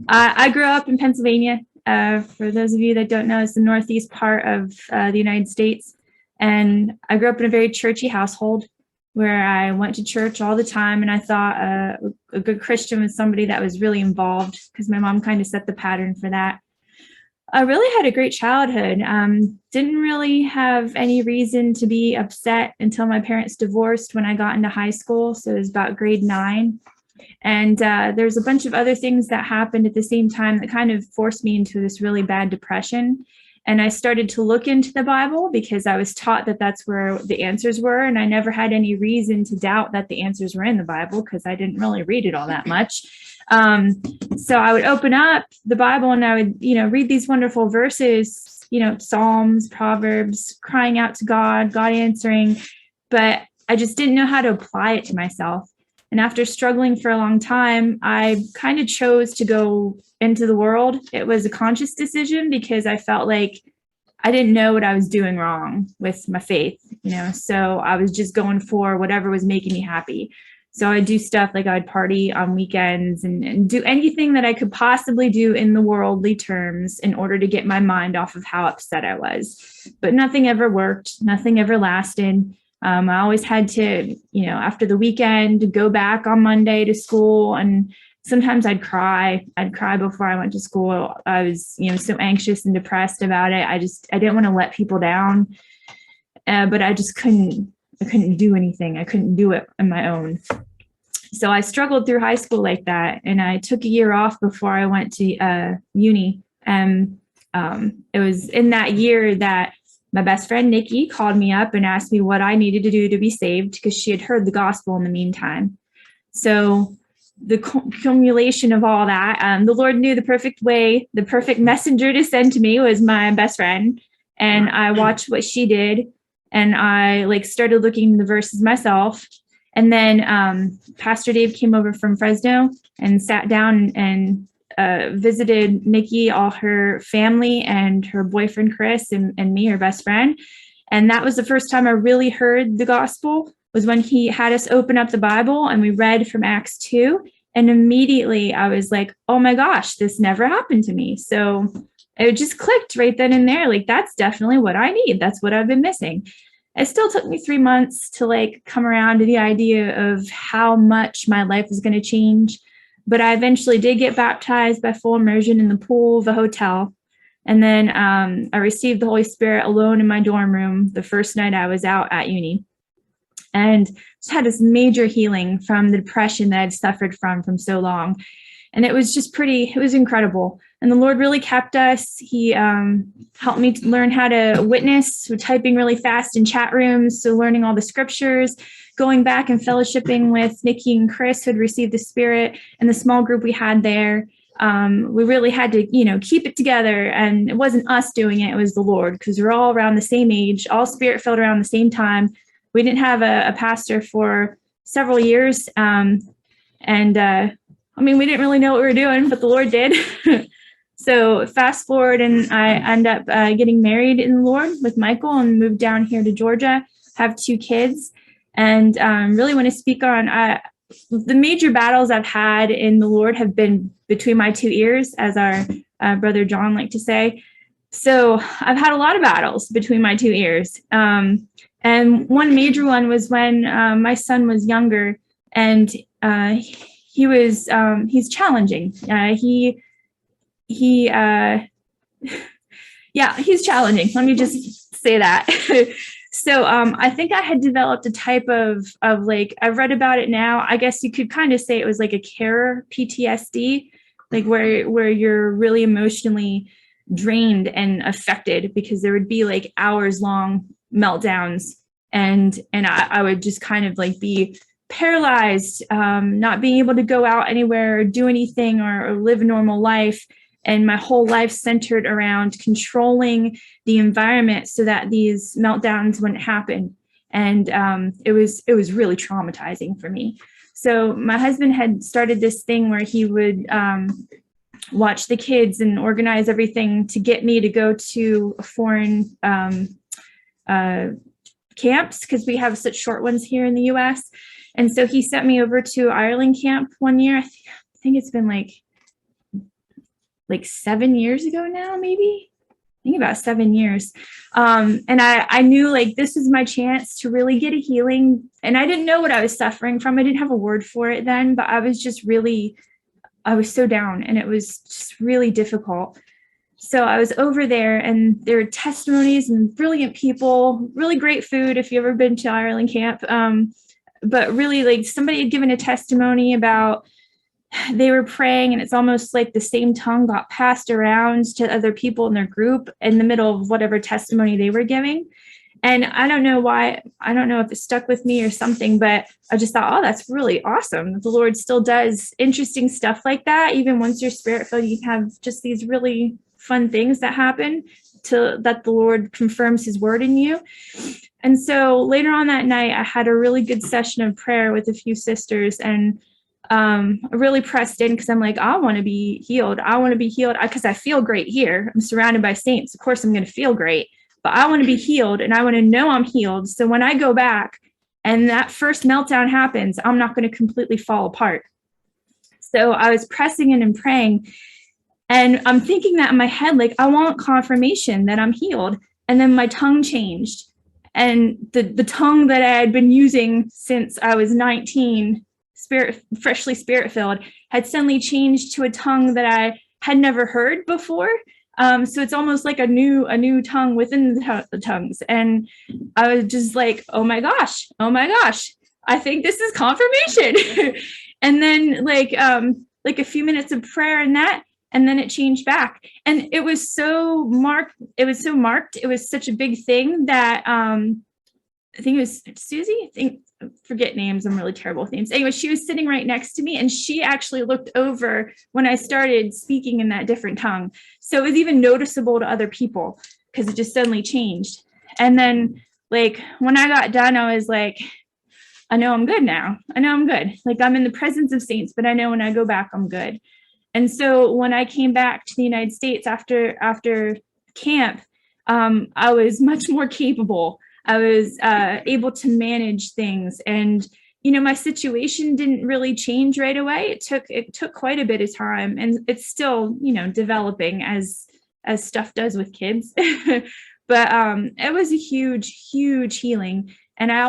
I grew up in Pennsylvania. For those of you that don't know, it's the northeast part of the United States. And I grew up in a very churchy household where I went to church all the time. And I thought a good Christian was somebody that was really involved because my mom kind of set the pattern for that. I really had a great childhood. Didn't really have any reason to be upset until my parents divorced when I got into high school. So it was about grade 9. And there's a bunch of other things that happened at the same time that kind of forced me into this really bad depression. And I started to look into the Bible because I was taught that that's where the answers were. And I never had any reason to doubt that the answers were in the Bible because I didn't really read it all that much. So I would open up the Bible and I would, read these wonderful verses, Psalms, Proverbs, crying out to God, God answering. But I just didn't know how to apply it to myself. And after struggling for a long time, I kind of chose to go into the world. It was a conscious decision because I felt like I didn't know what I was doing wrong with my faith, so I was just going for whatever was making me happy. So I'd do stuff like I'd party on weekends and do anything that I could possibly do in the worldly terms in order to get my mind off of how upset I was. But nothing ever worked. Nothing ever lasted. I always had to, after the weekend, go back on Monday to school. And sometimes I'd cry. I'd cry before I went to school. I was, so anxious and depressed about it. I didn't want to let people down, but I just couldn't do anything. I couldn't do it on my own. So I struggled through high school like that. And I took a year off before I went to uni. And it was in that year that my best friend, Nikki, called me up and asked me what I needed to do to be saved because she had heard the gospel in the meantime. So the accumulation of all that, the Lord knew the perfect way, the perfect messenger to send to me was my best friend. And I watched what she did and I started looking at the verses myself. And then Pastor Dave came over from Fresno and sat down and visited Nikki, all her family, and her boyfriend, Chris, and me, her best friend. And that was the first time I really heard the gospel, was when he had us open up the Bible and we read from Acts 2. And immediately I was like, oh my gosh, this never happened to me. So it just clicked right then and there. That's definitely what I need. That's what I've been missing. It still took me 3 months to come around to the idea of how much my life was going to change. But I eventually did get baptized by full immersion in the pool of a hotel. And then I received the Holy Spirit alone in my dorm room the first night I was out at uni. And just had this major healing from the depression that I'd suffered from so long. And it was just it was incredible. And the Lord really kept us. He helped me to learn how to witness, so typing really fast in chat rooms, so learning all the scriptures, going back and fellowshipping with Nikki and Chris, who had received the Spirit, and the small group we had there. We really had to, keep it together. And it wasn't us doing it, it was the Lord, because we're all around the same age, all Spirit-filled around the same time. We didn't have a pastor for several years. We didn't really know what we were doing, but the Lord did. So fast forward, and I end up getting married in the Lord with Michael and moved down here to Georgia, have 2 kids, and really want to speak on the major battles I've had in the Lord have been between my 2 ears, as our brother John liked to say. So I've had a lot of battles between my 2 ears. And one major one was when my son was younger, and he's challenging. He's challenging. Let me just say that. So I think I had developed a type of I've read about it now. I guess you could kind of say it was like a carer PTSD, where you're really emotionally drained and affected, because there would be hours long meltdowns, and I would just kind of be paralyzed, not being able to go out anywhere or do anything or live a normal life. And my whole life centered around controlling the environment so that these meltdowns wouldn't happen. And it was really traumatizing for me. So my husband had started this thing where he would watch the kids and organize everything to get me to go to foreign camps, because we have such short ones here in the US. And so he sent me over to Ireland camp one year. I think it's been like 7 years ago now, maybe. I think about 7 years. And I knew like this was my chance to really get a healing. And I didn't know what I was suffering from. I didn't have a word for it then, but I was just really, I was so down and it was just really difficult. So I was over there and there were testimonies and brilliant people, really great food if you've ever been to Ireland camp. But really like somebody had given a testimony about they were praying and it's almost like the same tongue got passed around to other people in their group in the middle of whatever testimony they were giving. And I don't know why, I don't know if it stuck with me or something, but I just thought, oh, that's really awesome. The Lord still does interesting stuff like that. Even once you're spirit filled, you have just these really fun things that happen to that the Lord confirms his word in you. And so later on that night, I had a really good session of prayer with a few sisters, and I really pressed in because I'm like, I want to be healed. I want to be healed because I feel great here. I'm surrounded by saints. Of course, I'm going to feel great, but I want to be healed and I want to know I'm healed. So when I go back and that first meltdown happens, I'm not going to completely fall apart. So I was pressing in and praying, and I'm thinking that in my head, like, I want confirmation that I'm healed. And then my tongue changed. And the tongue that I had been using since I was 19, freshly spirit filled, had suddenly changed to a tongue that I had never heard before. So it's almost like a new tongue within the tongues. And I was just like, oh my gosh, I think this is confirmation. And then like a few minutes of prayer and that, and then it changed back. And it was so marked. It was such a big thing that I think it was Susie. Forget names. I'm really terrible with names. Anyway, she was sitting right next to me and she actually looked over when I started speaking in that different tongue. So it was even noticeable to other people because it just suddenly changed. And then like when I got done, I was like, I know I'm good now. I know I'm good. Like I'm in the presence of saints, but I know when I go back, I'm good. And so when I came back to the United States after camp, I was much more capable. I was able to manage things, and my situation didn't really change right away. It took quite a bit of time, and it's still developing as stuff does with kids. But it was a huge healing, and I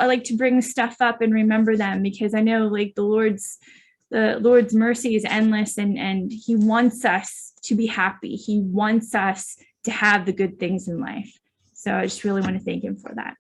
like to bring stuff up and remember them because I know like the Lord's mercy is endless, and he wants us to be happy. He wants us to have the good things in life. So I just really want to thank him for that.